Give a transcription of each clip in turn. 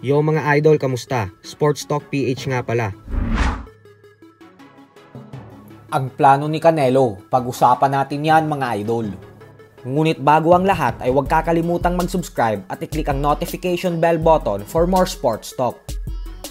Yo mga idol, kamusta? Sports Talk PH nga pala. Ang plano ni Canelo, pag-usapan natin yan mga idol. Ngunit bago ang lahat ay huwag kakalimutang mag-subscribe at i-click ang notification bell button for more sports talk.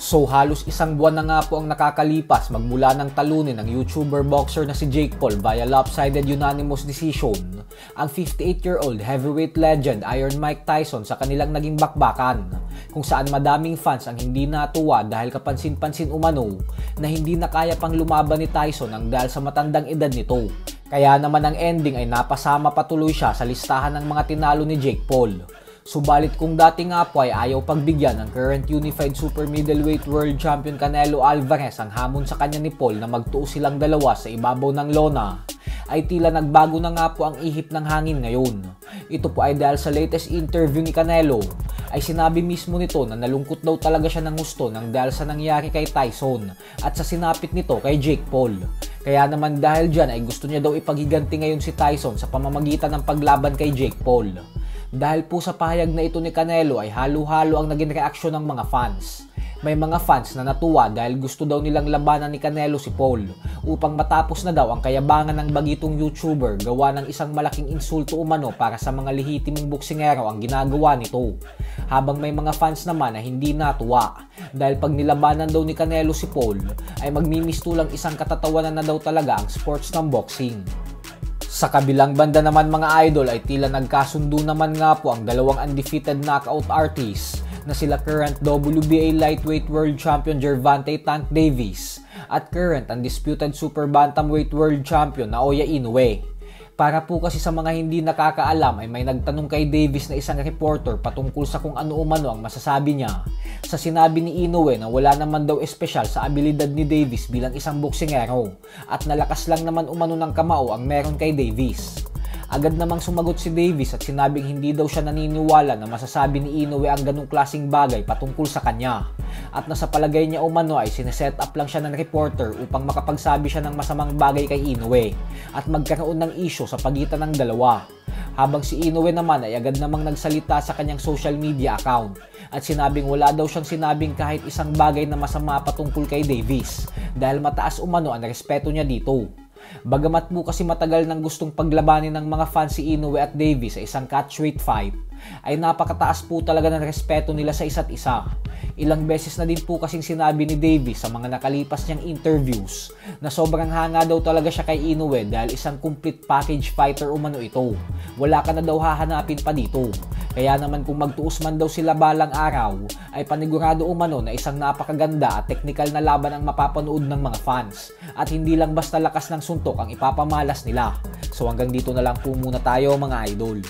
So halos isang buwan na nga po ang nakakalipas magmula ng talunin ng YouTuber boxer na si Jake Paul via lopsided unanimous decision ang 58-year-old heavyweight legend Iron Mike Tyson sa kanilang naging bakbakan, kung saan madaming fans ang hindi natuwa dahil kapansin-pansin umano na hindi na kaya pang lumaban ni Tyson ang dahil sa matandang edad nito. Kaya naman ang ending ay napasama patuloy siya sa listahan ng mga tinalo ni Jake Paul. Subalit kung dati nga po ay ayaw pagbigyan ng current unified super middleweight world champion Canelo Alvarez ang hamon sa kanya ni Paul na magtuo silang dalawa sa ibabaw ng lona, ay tila nagbago na nga po ang ihip ng hangin ngayon. Ito po ay dahil sa latest interview ni Canelo ay sinabi mismo nito na nalungkot daw talaga siya ng gusto ng dahil sa nangyari kay Tyson at sa sinapit nito kay Jake Paul. Kaya naman dahil dyan ay gusto niya daw ipaghiganti ngayon si Tyson sa pamamagitan ng paglaban kay Jake Paul. Dahil po sa pahayag na ito ni Canelo ay halo-halo ang naging reaksyon ng mga fans. May mga fans na natuwa dahil gusto daw nilang labanan ni Canelo si Paul upang matapos na daw ang kayabangan ng bagitong YouTuber gawa ng isang malaking insulto umano para sa mga lehitimong boksingero ang ginagawa nito. Habang may mga fans naman na hindi natuwa dahil pag nilabanan daw ni Canelo si Paul ay magmimistulang isang katatawanan na daw talaga ang sports ng boxing. Sa kabilang banda naman mga idol ay tila nagkasundo naman nga po ang dalawang undefeated knockout artists na sila current WBA lightweight world champion Gervonta Tank Davis at current undisputed super bantamweight world champion Naoya Inoue. Para po kasi sa mga hindi nakakaalam ay may nagtanong kay Davis na isang reporter patungkol sa kung ano umano ang masasabi niya sa sinabi ni Inoue na wala naman daw espesyal sa abilidad ni Davis bilang isang boksingero at nalakas lang naman umano ng kamao ang meron kay Davis. Agad namang sumagot si Davis at sinabing hindi daw siya naniniwala na masasabi ni Inoue ang ganong klaseng bagay patungkol sa kanya at nasa palagay niya umano ay sineset up lang siya ng reporter upang makapagsabi siya ng masamang bagay kay Inoue at magkaroon ng issue sa pagitan ng dalawa. Habang si Inoue naman ay agad namang nagsalita sa kanyang social media account at sinabing wala daw siyang sinabing kahit isang bagay na masama patungkol kay Davis dahil mataas umano ang respeto niya dito. Bagamat po kasi matagal nang gustong paglabanin ng mga fans si Inoue at Davis sa isang catchweight fight, ay napakataas po talaga ng respeto nila sa isa't isa. Ilang beses na din po kasing sinabi ni Davis sa mga nakalipas niyang interviews na sobrang hanga daw talaga siya kay Inoue dahil isang complete package fighter umano ito. Wala ka na daw hahanapin pa dito. Kaya naman kung magtuos man daw sila balang araw, ay panigurado umano na isang napakaganda at technical na laban ang mapapanood ng mga fans at hindi lang basta lakas ng suntok ang ipapamalas nila. So hanggang dito na lang po muna tayo mga idol.